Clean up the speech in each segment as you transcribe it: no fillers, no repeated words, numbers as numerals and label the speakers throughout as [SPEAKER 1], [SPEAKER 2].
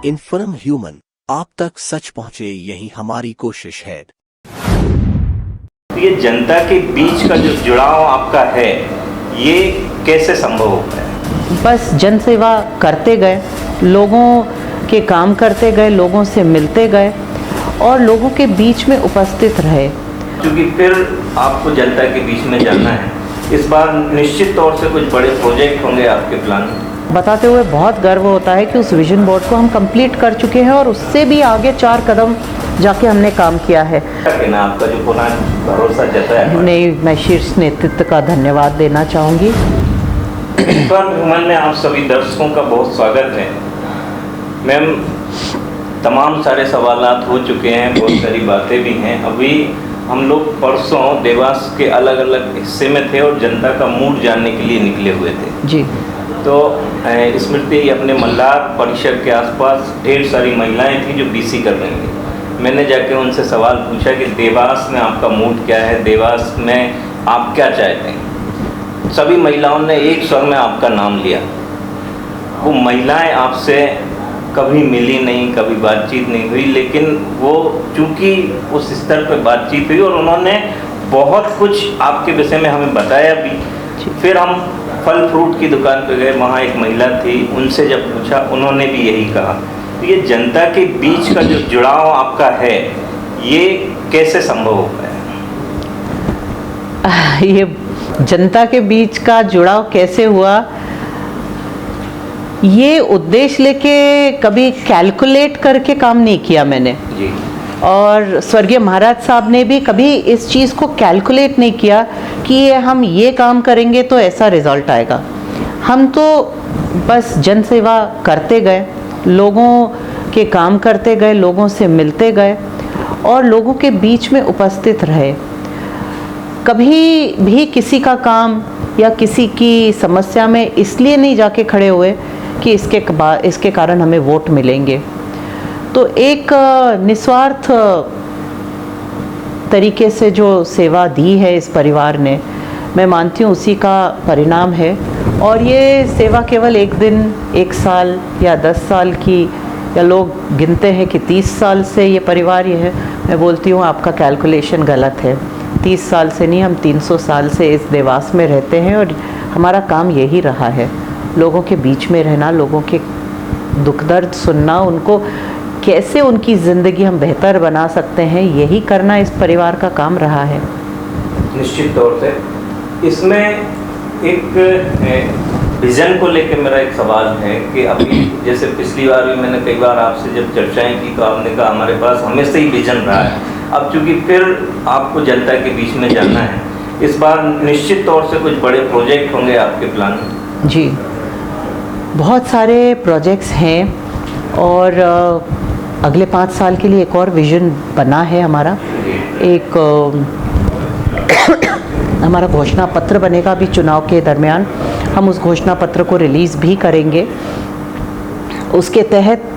[SPEAKER 1] Inform human, आप तक सच पहुंचे, यही हमारी कोशिश है।
[SPEAKER 2] ये जनता के बीच का जो जुड़ाव आपका है, ये कैसे संभव होता है?
[SPEAKER 3] बस जन सेवा करते गए, लोगों के काम करते गए, लोगों से मिलते गए और लोगों के बीच में उपस्थित रहे।
[SPEAKER 2] क्योंकि फिर आपको जनता के बीच में जाना है, इस बार निश्चित तौर से कुछ बड़े प्रोजेक्ट होंगे आपके प्लान में।
[SPEAKER 3] बताते हुए बहुत गर्व होता है कि उस विजन बोर्ड को हम कंप्लीट कर चुके हैं और उससे भी आगे 4 कदम जाके हमने काम किया है।
[SPEAKER 2] ना आपका जो पुनः भरोसा जताया है।
[SPEAKER 3] नहीं, मैं शीर्ष नेतृत्व का धन्यवाद देना चाहूँगी।
[SPEAKER 2] ह्यूमन में आप सभी दर्शकों का बहुत स्वागत है। मैम, तमाम सारे सवालात हो चुके हैं, बहुत सारी बातें भी हैं। अभी हम लोग परसों देवास के अलग अलग हिस्से में थे और जनता का मूड जानने के लिए निकले हुए थे
[SPEAKER 3] जी।
[SPEAKER 2] तो स्मृति अपने मल्हार परिसर के आसपास ढेर सारी महिलाएं थी जो बीसी कर रही थी। मैंने जाके उनसे सवाल पूछा कि देवास में आपका मूड क्या है, देवास में आप क्या चाहते हैं। सभी महिलाओं ने एक स्वर में आपका नाम लिया। वो महिलाएं आपसे कभी मिली नहीं, कभी बातचीत नहीं हुई, लेकिन वो चूँकि उस स्तर पर बातचीत हुई और उन्होंने बहुत कुछ आपके विषय में हमें बताया भी। फिर हम फल फ्रूट की दुकान पर गए, वहाँ एक महिला थी, उनसे जब पूछा उन्होंने भी यही कहा। तो ये जनता के बीच का जो जुड़ाव आपका है, ये कैसे संभव हो पाया?
[SPEAKER 3] ये जनता के बीच का जुड़ाव कैसे हुआ, ये उद्देश्य लेके कभी कैलकुलेट करके काम नहीं किया मैंने
[SPEAKER 2] जी।
[SPEAKER 3] और स्वर्गीय महाराज साहब ने भी कभी इस चीज़ को कैलकुलेट नहीं किया कि हम ये काम करेंगे तो ऐसा रिजल्ट आएगा। हम तो बस जन सेवा करते गए, लोगों के काम करते गए, लोगों से मिलते गए और लोगों के बीच में उपस्थित रहे। कभी भी किसी का काम या किसी की समस्या में इसलिए नहीं जाके खड़े हुए कि इसके कारण हमें वोट मिलेंगे। तो एक निस्वार्थ तरीके से जो सेवा दी है इस परिवार ने, मैं मानती हूँ उसी का परिणाम है। और ये सेवा केवल एक दिन, 1 साल या 10 साल की, या लोग गिनते हैं कि 30 साल से ये परिवार ये है। मैं बोलती हूँ आपका कैलकुलेशन गलत है। 30 साल से नहीं, हम 300 साल से इस देवास में रहते हैं और हमारा काम यही रहा है, लोगों के बीच में रहना, लोगों के दुख दर्द सुनना, उनको कैसे उनकी ज़िंदगी हम बेहतर बना सकते हैं, यही करना इस परिवार का काम रहा है।
[SPEAKER 2] निश्चित तौर से इसमें एक विज़न को लेकर मेरा एक सवाल है कि अभी जैसे पिछली बार भी मैंने कई बार आपसे जब चर्चाएं की तो आपने कहा हमारे पास हमेशा ही विज़न रहा है। अब चूँकि फिर आपको जनता के बीच में जाना है, इस बार निश्चित तौर से कुछ बड़े प्रोजेक्ट होंगे आपके प्लान में।
[SPEAKER 3] जी, बहुत सारे प्रोजेक्ट्स हैं और अगले 5 साल के लिए एक और विज़न बना है हमारा। एक हमारा घोषणा पत्र बनेगा अभी चुनाव के दरमियान, हम उस घोषणा पत्र को रिलीज़ भी करेंगे। उसके तहत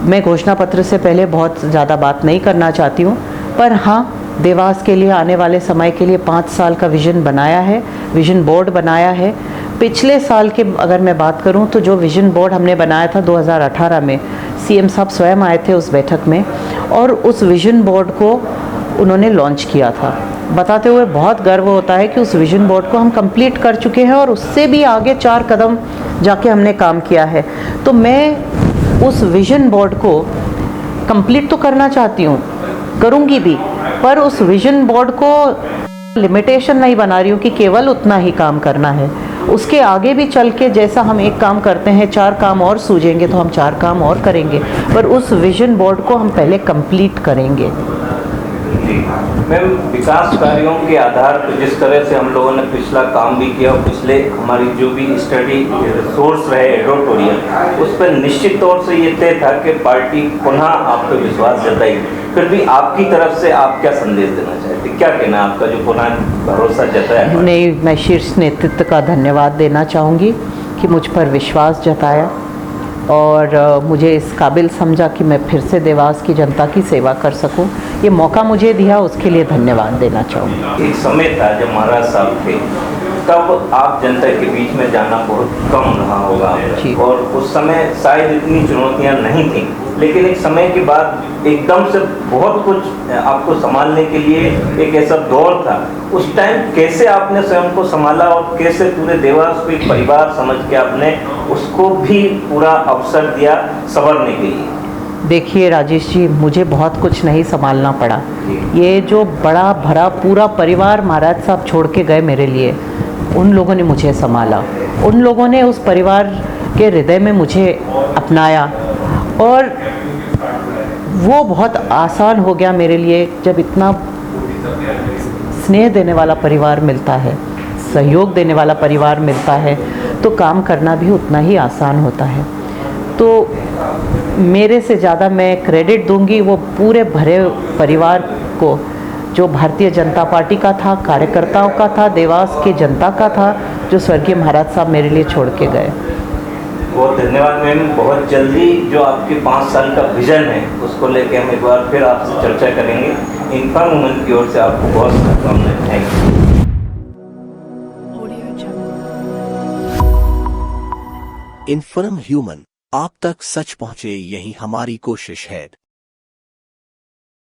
[SPEAKER 3] मैं घोषणा पत्र से पहले बहुत ज़्यादा बात नहीं करना चाहती हूँ, पर हाँ, देवास के लिए आने वाले समय के लिए 5 साल का विज़न बनाया है, विज़न बोर्ड बनाया है। पिछले साल के अगर मैं बात करूं तो जो विज़न बोर्ड हमने बनाया था 2018 में, सीएम साहब स्वयं आए थे उस बैठक में और उस विज़न बोर्ड को उन्होंने लॉन्च किया था। बताते हुए बहुत गर्व होता है कि उस विज़न बोर्ड को हम कंप्लीट कर चुके हैं और उससे भी आगे 4 कदम जाके हमने काम किया है। तो मैं उस विज़न बोर्ड को कंप्लीट तो करना चाहती हूँ, करूँगी भी, पर उस विज़न बोर्ड को लिमिटेशन नहीं बना रही हूँ कि केवल उतना ही काम करना है। उसके आगे भी चल के जैसा हम एक काम करते हैं, 4 काम और सूझेंगे तो हम 4 काम और करेंगे, पर उस विज़न बोर्ड को हम पहले कंप्लीट करेंगे।
[SPEAKER 2] मैम, विकास कार्यों के आधार पर जिस तरह से हम लोगों ने पिछला काम भी किया और पिछले हमारी जो भी स्टडी सोर्स रहे एडिटोरियल, उस पर निश्चित तौर से ये तय था कि पार्टी पुनः आप पे विश्वास जताएगी। फिर भी आपकी तरफ से आप क्या संदेश देना चाहते, क्या कहना आपका जो पुनः भरोसा जताया?
[SPEAKER 3] नहीं, मैं शीर्ष नेतृत्व का धन्यवाद देना चाहूँगी कि मुझ पर विश्वास जताया और मुझे इस काबिल समझा कि मैं फिर से देवास की जनता की सेवा कर सकूं। ये मौका मुझे दिया, उसके लिए धन्यवाद देना चाहूँगी।
[SPEAKER 2] एक समय था जब महाराज साहब थे, तब आप जनता के बीच में जाना बहुत कम रहा होगा
[SPEAKER 3] जी।
[SPEAKER 2] और उस समय शायद इतनी चुनौतियां नहीं थी, लेकिन एक समय के बाद एकदम से बहुत कुछ आपको संभालने के लिए एक ऐसा दौर था। उस टाइम कैसे आपने स्वयं को संभाला और कैसे पूरे देवास को एक परिवार समझ के आपने उसको भी पूरा अवसर दिया संवरने के लिए?
[SPEAKER 3] देखिए राजेश जी, मुझे बहुत कुछ नहीं संभालना पड़ा। ये जो बड़ा भरा पूरा परिवार महाराज साहब छोड़ के गए मेरे लिए, उन लोगों ने मुझे संभाला। उन लोगों ने उस परिवार के हृदय में मुझे अपनाया और वो बहुत आसान हो गया मेरे लिए जब इतना स्नेह देने वाला परिवार मिलता है, सहयोग देने वाला परिवार मिलता है, तो काम करना भी उतना ही आसान होता है। तो मेरे से ज़्यादा मैं क्रेडिट दूंगी वो पूरे भरे परिवार को, जो भारतीय जनता पार्टी का था, कार्यकर्ताओं का था, देवास की जनता का था, जो स्वर्गीय महाराज साहब मेरे लिए छोड़ के गए।
[SPEAKER 2] बहुत धन्यवाद मैम। बहुत जल्दी जो आपके 5 साल का विजन है उसको लेके हम एक बार फिर आपसे चर्चा करेंगे। इन्फॉर्म वुमन की ओर से आपको बहुत शुभकामनाएं। Thank you.
[SPEAKER 1] इन्फॉर्म ह्यूमन, आप तक सच पहुंचे, यही हमारी कोशिश है।